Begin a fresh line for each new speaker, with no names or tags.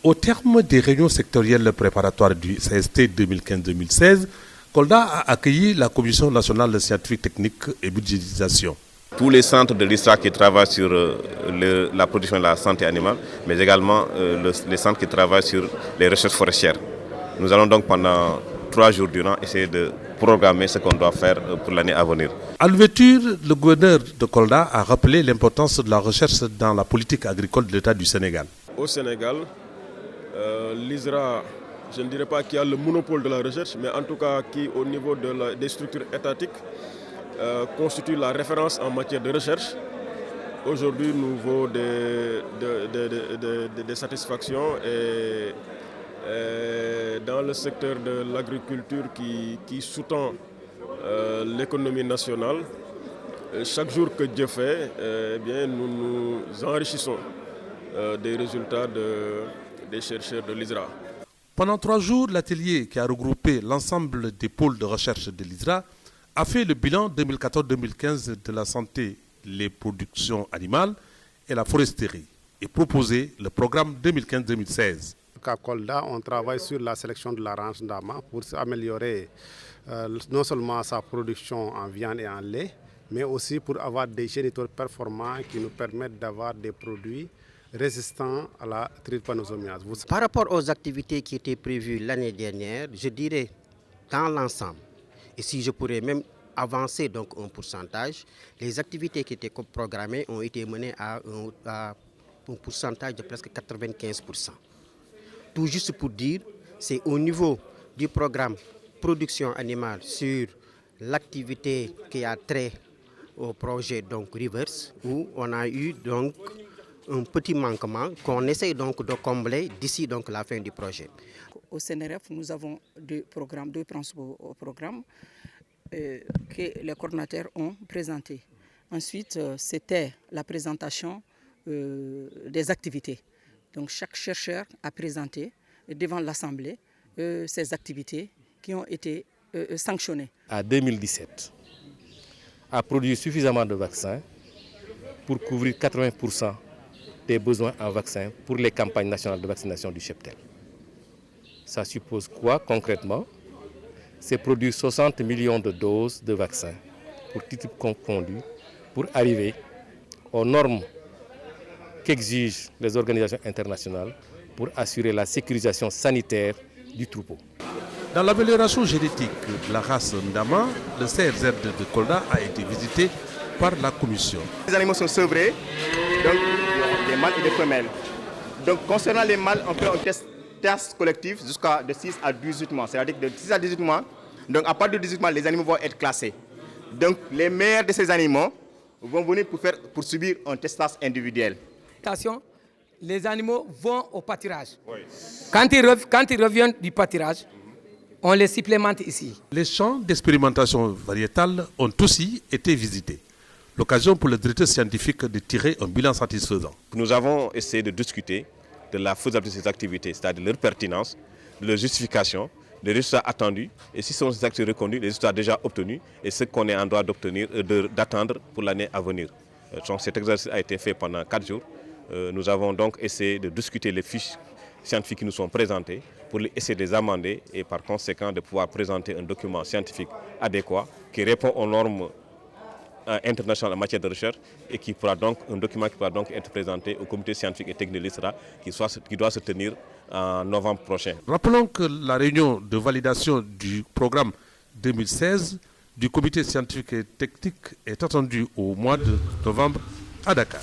Au terme des réunions sectorielles préparatoires du CST 2015-2016, Kolda a accueilli la Commission nationale scientifique, technique et budgétisation.
Tous les centres de l'ISRA qui travaillent sur la production de la santé animale, mais également les centres qui travaillent sur les recherches forestières. Nous allons donc pendant 3 jours durant essayer de programmer ce qu'on doit faire pour l'année à venir.
À l'ouverture, le gouverneur de Kolda a rappelé l'importance de la recherche dans la politique agricole de l'État du Sénégal.
Au Sénégal, l'ISRA, je ne dirais pas qu'il y a le monopole de la recherche, mais en tout cas qui, au niveau des structures étatiques, constitue la référence en matière de recherche. Aujourd'hui, nous vaut des satisfactions et dans le secteur de l'agriculture qui sous-tend l'économie nationale. Chaque jour que Dieu fait, nous nous enrichissons des résultats des chercheurs de l'ISRA.
Pendant 3 jours, l'atelier qui a regroupé l'ensemble des pôles de recherche de l'ISRA a fait le bilan 2014-2015 de la santé, les productions animales et la foresterie et proposé le programme 2015-2016.
À Kolda, on travaille sur la sélection de la range Ndama pour améliorer non seulement sa production en viande et en lait, mais aussi pour avoir des géniteurs performants qui nous permettent d'avoir des produits résistants à la trypanosomiase.
Par rapport aux activités qui étaient prévues l'année dernière, je dirais dans l'ensemble, et si je pourrais même avancer donc un pourcentage, les activités qui étaient programmées ont été menées à un pourcentage de presque 95%. Tout juste pour dire, c'est au niveau du programme production animale sur l'activité qui a trait au projet donc Rivers, où on a eu donc un petit manquement qu'on essaye donc de combler d'ici donc la fin du projet.
Au CNRF, nous avons deux principaux programmes que les coordinateurs ont présentés. Ensuite, c'était la présentation des activités. Donc chaque chercheur a présenté devant l'Assemblée ses activités qui ont été sanctionnées.
En 2017, a produit suffisamment de vaccins pour couvrir 80% des besoins en vaccins pour les campagnes nationales de vaccination du cheptel. Ça suppose quoi concrètement? C'est produire 60 millions de doses de vaccins pour tout type confondu pour arriver aux normes qu'exigent les organisations internationales pour assurer la sécurisation sanitaire du troupeau.
Dans l'amélioration génétique de la race Ndama, le CRZ de Kolda a été visité par la commission.
Les animaux sont sevrés, donc des mâles et des femelles. Donc concernant les mâles, on fait un test collectif jusqu'à de 6 à 18 mois. C'est-à-dire que de 6 à 18 mois, donc à partir de 18 mois, les animaux vont être classés. Donc les meilleurs de ces animaux vont venir pour subir un testage individuel.
Les animaux vont au pâturage. Oui. Quand ils reviennent du pâturage, on les supplémente ici.
Les champs d'expérimentation variétale ont aussi été visités. L'occasion pour le directeur scientifique de tirer un bilan satisfaisant.
Nous avons essayé de discuter de la faisabilité de ces activités, c'est-à-dire leur pertinence, leur justification, les résultats attendus, et si ce sont ces activités reconnues, les résultats déjà obtenus, et ce qu'on est en droit d'attendre pour l'année à venir. Donc cet exercice a été fait pendant 4 jours. Nous avons donc essayé de discuter les fiches scientifiques qui nous sont présentées pour essayer de les amender et par conséquent de pouvoir présenter un document scientifique adéquat qui répond aux normes internationales en matière de recherche et qui pourra donc, un document qui pourra donc être présenté au comité scientifique et technique de l'ISRA qui doit se tenir en novembre prochain.
Rappelons que la réunion de validation du programme 2016 du comité scientifique et technique est attendue au mois de novembre à Dakar.